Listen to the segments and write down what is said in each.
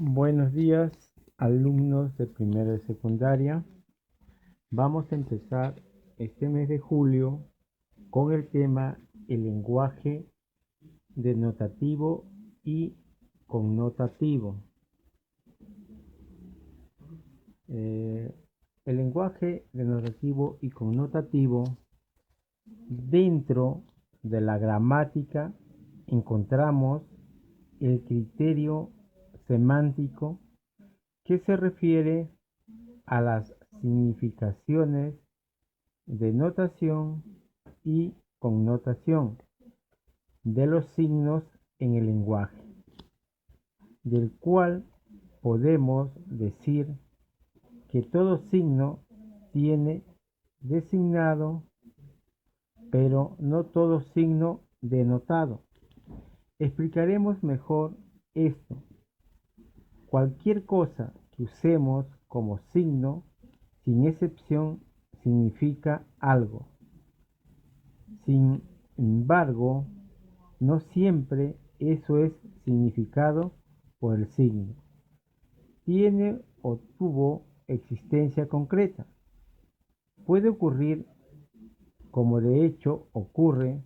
Buenos días, alumnos de primero de secundaria. Vamos a empezar este mes de julio con el tema el lenguaje denotativo y connotativo. El lenguaje denotativo y connotativo, dentro de la gramática encontramos el criterio semántico que se refiere a las significaciones de notación y connotación de los signos en el lenguaje, del cual podemos decir que todo signo tiene designado, pero no todo signo denotado. Explicaremos mejor esto. Cualquier cosa que usemos como signo, sin excepción, significa algo. Sin embargo, no siempre eso es significado por el signo. Tiene o tuvo existencia concreta. Puede ocurrir, como de hecho ocurre,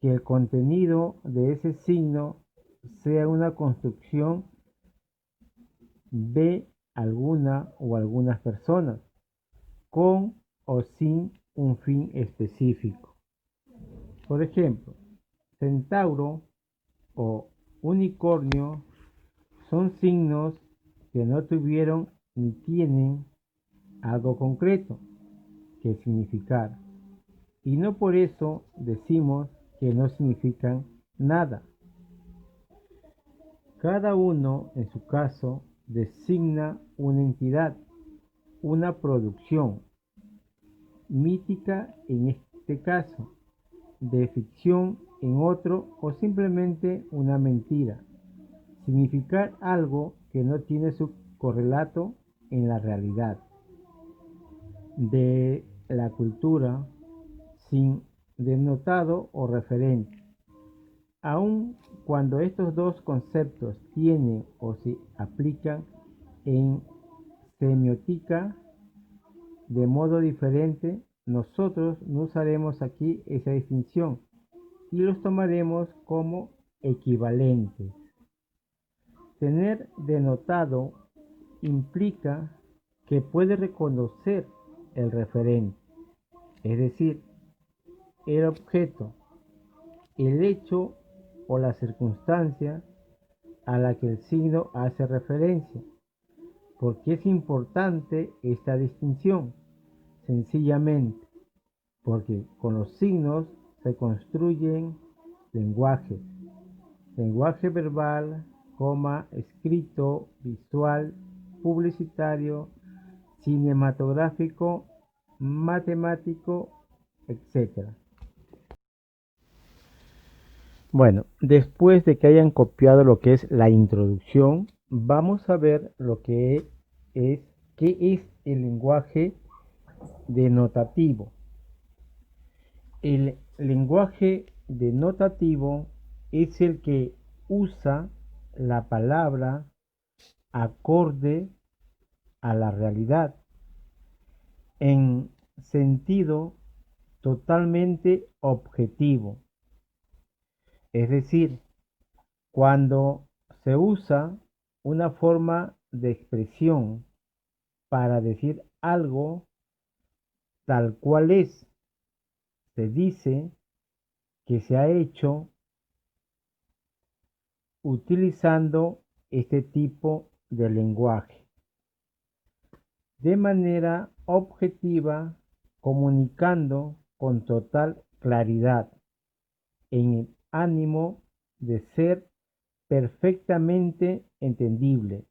que el contenido de ese signo sea una construcción de alguna o algunas personas, con o sin un fin específico. Por ejemplo, centauro o unicornio son signos que no tuvieron ni tienen algo concreto que significar, y no por eso decimos que no significan nada. Cada uno, en su caso, designa una entidad, una producción mítica en este caso, de ficción en otro, o simplemente una mentira. Significar algo que no tiene su correlato en la realidad de la cultura, sin denotado o referente. Aun cuando estos dos conceptos tienen o se aplican en semiótica de modo diferente, nosotros no usaremos aquí esa distinción y los tomaremos como equivalentes. Tener denotado implica que puede reconocer el referente, es decir, el objeto, el hecho o la circunstancia a la que el signo hace referencia. ¿Por qué es importante esta distinción? Sencillamente, porque con los signos se construyen lenguajes, lenguaje verbal, escrito, visual, publicitario, cinematográfico, matemático, etc. Bueno, después de que hayan copiado lo que es la introducción, vamos a ver lo que es, qué es el lenguaje denotativo. El lenguaje denotativo es el que usa la palabra acorde a la realidad en sentido totalmente objetivo. Es decir, cuando se usa una forma de expresión para decir algo tal cual es, se dice que se ha hecho utilizando este tipo de lenguaje de manera objetiva, comunicando con total claridad en el ánimo de ser perfectamente entendible,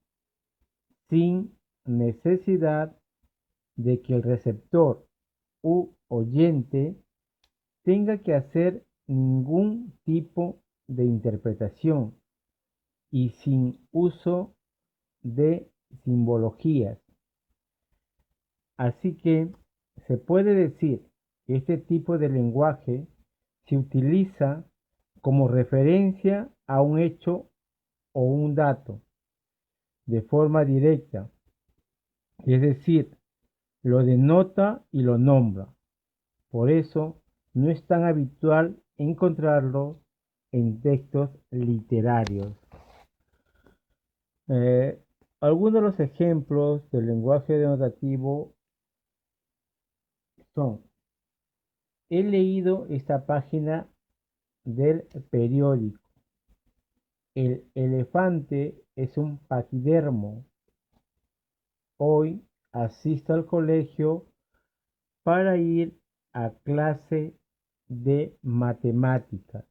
sin necesidad de que el receptor u oyente tenga que hacer ningún tipo de interpretación y sin uso de simbologías. Así que se puede decir que este tipo de lenguaje se utiliza como referencia a un hecho o un dato, de forma directa, es decir, lo denota y lo nombra. Por eso no es tan habitual encontrarlo en textos literarios. Algunos de los ejemplos del lenguaje denotativo son: he leído esta página del periódico. El elefante es un paquidermo. Hoy asisto al colegio para ir a clase de matemáticas.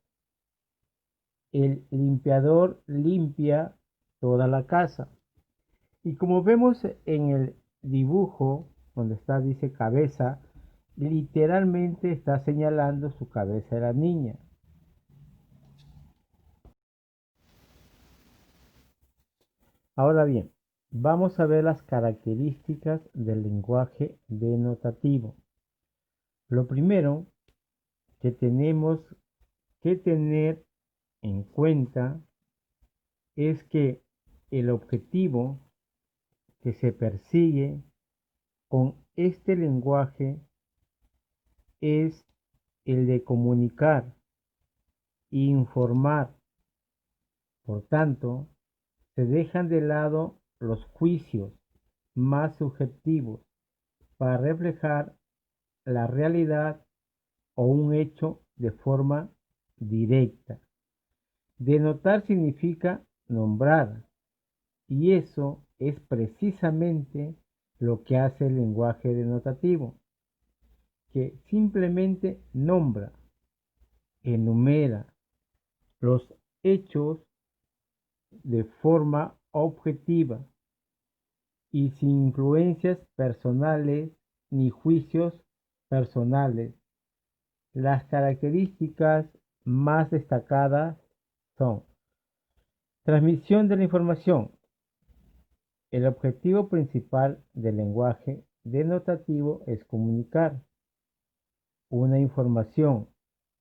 El limpiador limpia toda la casa. Y como vemos en el dibujo, donde está, dice cabeza, literalmente está señalando su cabeza de la niña. Ahora bien, vamos a ver las características del lenguaje denotativo. Lo primero que tenemos que tener en cuenta es que el objetivo que se persigue con este lenguaje es el de comunicar e informar. Por tanto, se dejan de lado los juicios más subjetivos para reflejar la realidad o un hecho de forma directa. Denotar significa nombrar, y eso es precisamente lo que hace el lenguaje denotativo, que simplemente nombra, enumera los hechos de forma objetiva y sin influencias personales ni juicios personales. Las características más destacadas son: transmisión de la información. El objetivo principal del lenguaje denotativo es comunicar una información,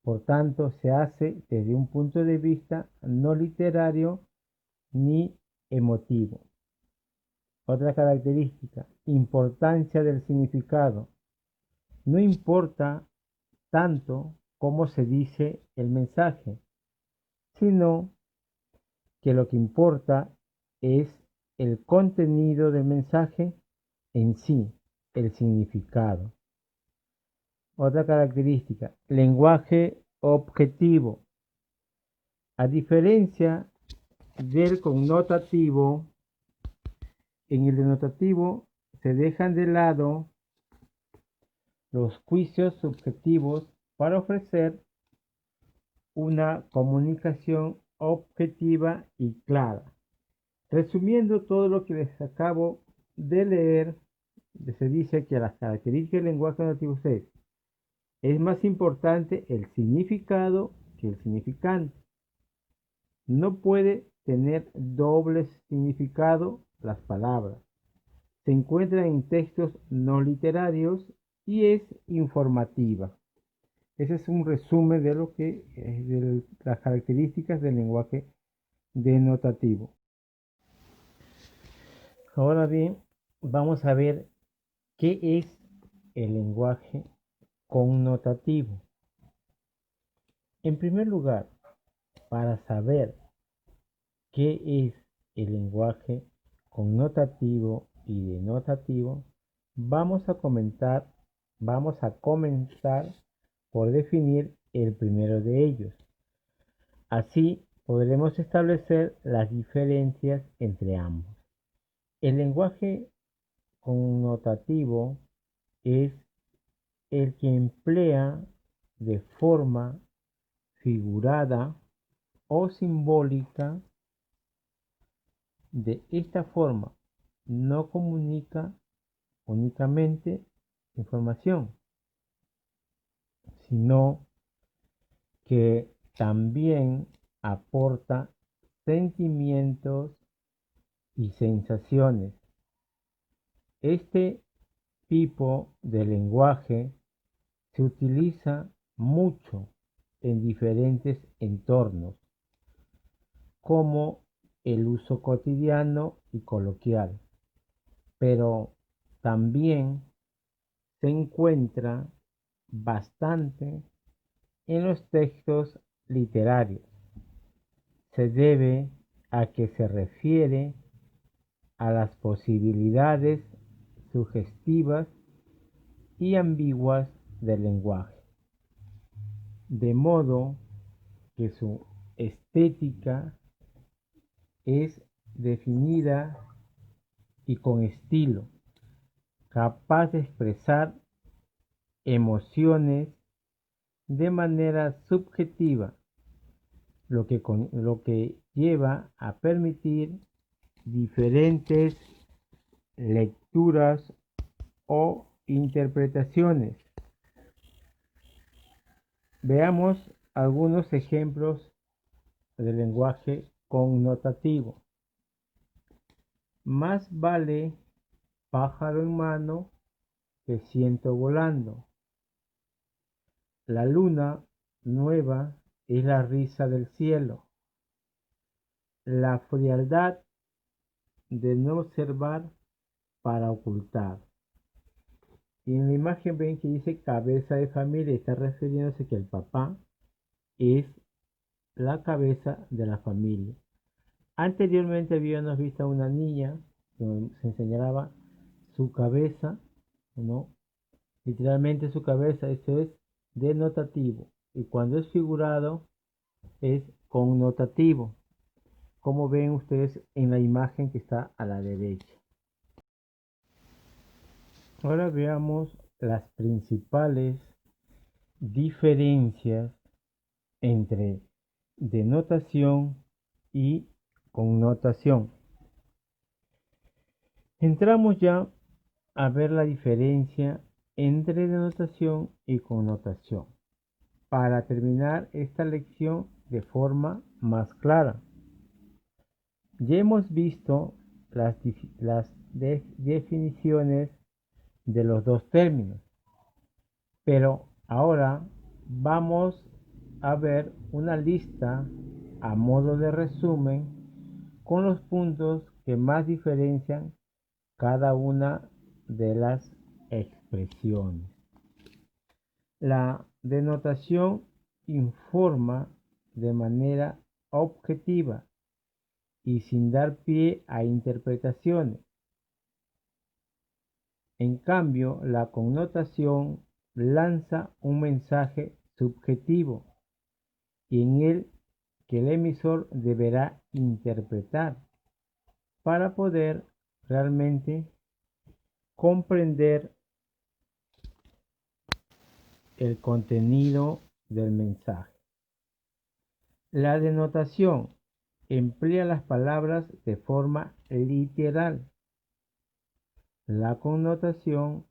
por tanto se hace desde un punto de vista no literario ni emotivo. Otra característica: importancia del significado. No importa tanto cómo se dice el mensaje, sino que lo que importa es el contenido del mensaje en sí, el significado. Otra característica: lenguaje objetivo. A diferencia del connotativo, en el denotativo se dejan de lado los juicios subjetivos para ofrecer una comunicación objetiva y clara. Resumiendo todo lo que les acabo de leer, se dice que las características del lenguaje nativo es más importante el significado que el significante. No puede tener doble significado las palabras. Se encuentra en textos no literarios y es informativa. Ese es un resumen de lo que de las características del lenguaje denotativo. Ahora bien, vamos a ver qué es el lenguaje connotativo. En primer lugar, para saber qué es el lenguaje connotativo y denotativo, vamos a comenzar por definir el primero de ellos. Así podremos establecer las diferencias entre ambos. El lenguaje connotativo es el que emplea de forma figurada o simbólica. De esta forma, no comunica únicamente información, sino que también aporta sentimientos y sensaciones. Este tipo de lenguaje se utiliza mucho en diferentes entornos, como el uso cotidiano y coloquial, pero también se encuentra bastante en los textos literarios. Se debe a que se refiere a las posibilidades sugestivas y ambiguas del lenguaje, de modo que su estética es definida y con estilo, capaz de expresar emociones de manera subjetiva, lo que lleva a permitir diferentes lecturas o interpretaciones. Veamos algunos ejemplos del lenguaje connotativo. Más vale pájaro en mano que ciento volando. La luna nueva es la risa del cielo. La frialdad de no observar para ocultar. Y en la imagen ven que dice cabeza de familia, está refiriéndose que el papá es la cabeza de la familia. Anteriormente habíamos visto a una niña donde se enseñaba su cabeza, ¿no? Literalmente su cabeza, esto es denotativo. Y cuando es figurado es connotativo, como ven ustedes en la imagen que está a la derecha. Ahora veamos las principales diferencias entre denotación y connotación. Entramos ya a ver la diferencia entre denotación y connotación para terminar esta lección de forma más clara. Ya hemos visto las definiciones de los dos términos, pero ahora vamos a ver una lista a modo de resumen con los puntos que más diferencian cada una de las expresiones. La denotación informa de manera objetiva y sin dar pie a interpretaciones. En cambio, la connotación lanza un mensaje subjetivo y en el que el emisor deberá interpretar para poder realmente comprender el contenido del mensaje. La denotación emplea las palabras de forma literal. La connotación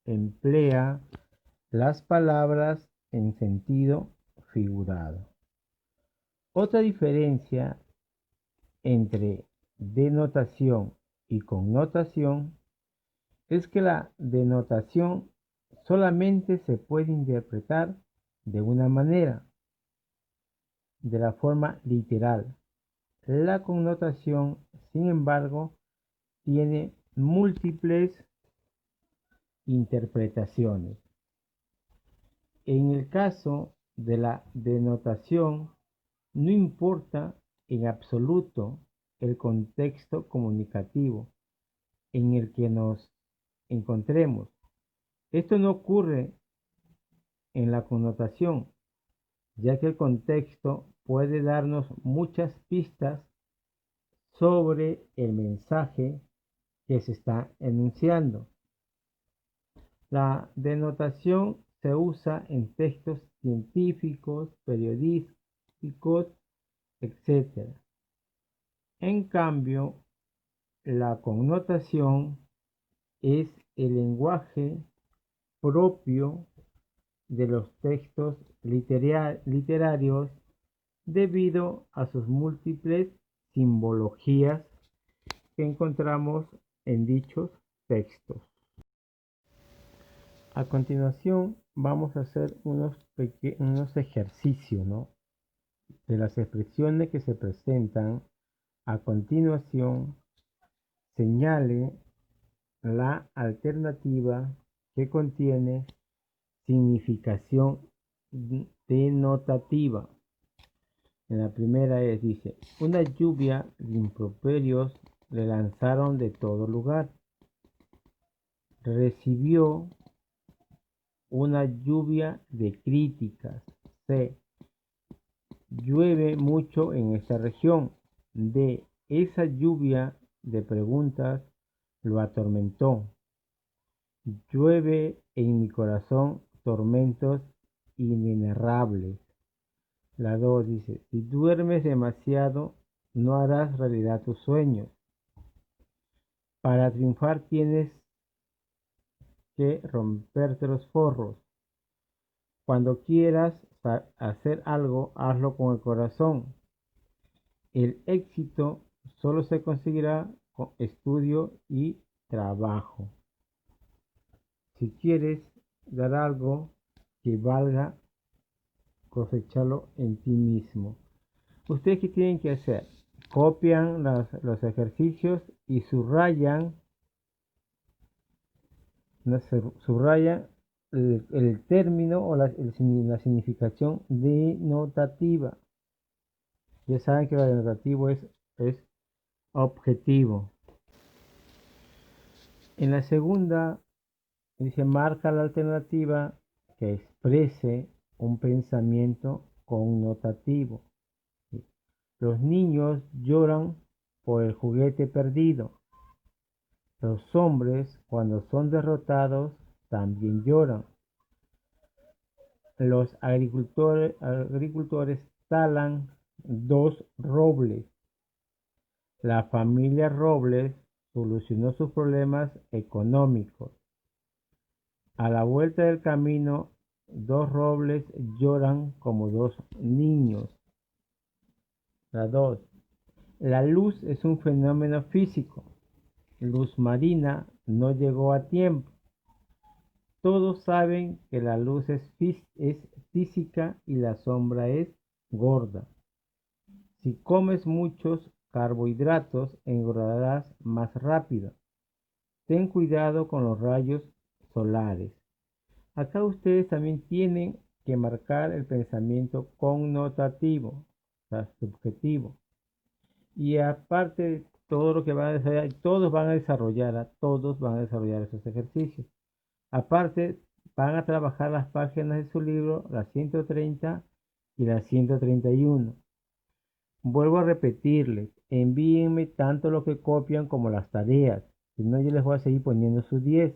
emplea las palabras en sentido figurado. Otra diferencia entre denotación y connotación es que la denotación solamente se puede interpretar de una manera, de la forma literal. La connotación, sin embargo, tiene múltiples interpretaciones. En el caso de la denotación, no importa en absoluto el contexto comunicativo en el que nos encontremos. Esto no ocurre en la connotación, ya que el contexto puede darnos muchas pistas sobre el mensaje que se está enunciando. La denotación se usa en textos científicos, periodísticos, etc. En cambio, la connotación es el lenguaje propio de los textos literarios debido a sus múltiples simbologías que encontramos en dichos textos. A continuación vamos a hacer unos ejercicios, ¿no?, de las expresiones que se presentan A continuación, señale la alternativa que contiene significación denotativa. En la primera dice, una lluvia de improperios le lanzaron de todo lugar. Recibió una lluvia de críticas. C. Llueve mucho en esta región. D. Esa lluvia de preguntas lo atormentó. Llueve en mi corazón tormentos inenarrables. La 2 dice, si duermes demasiado, no harás realidad tus sueños. Para triunfar tienes que romperte los forros. Cuando quieras hacer algo, hazlo con el corazón. El éxito solo se conseguirá con estudio y trabajo. Si quieres dar algo que valga, cosecharlo en ti mismo. ¿Ustedes qué tienen que hacer? Copian los ejercicios y subrayan el término o la significación denotativa. Ya saben que lo denotativo es objetivo. En la segunda dice, marca la alternativa que exprese un pensamiento connotativo. Los niños lloran por el juguete perdido. Los hombres, cuando son derrotados, también lloran. Los agricultores talan 2 robles. La familia Robles solucionó sus problemas económicos. A la vuelta del camino, 2 robles lloran como 2 niños. La 2. La luz es un fenómeno físico. Luz Marina no llegó a tiempo. Todos saben que la luz es física y la sombra es gorda. Si comes muchos carbohidratos, engordarás más rápido. Ten cuidado con los rayos solares. Acá ustedes también tienen que marcar el pensamiento connotativo, o sea, subjetivo. Y aparte de todo lo que van a desarrollar, todos van a desarrollar esos ejercicios. Aparte, van a trabajar las páginas de su libro, las 130 y las 131. Vuelvo a repetirles, envíenme tanto lo que copian como las tareas, si no yo les voy a seguir poniendo sus 10.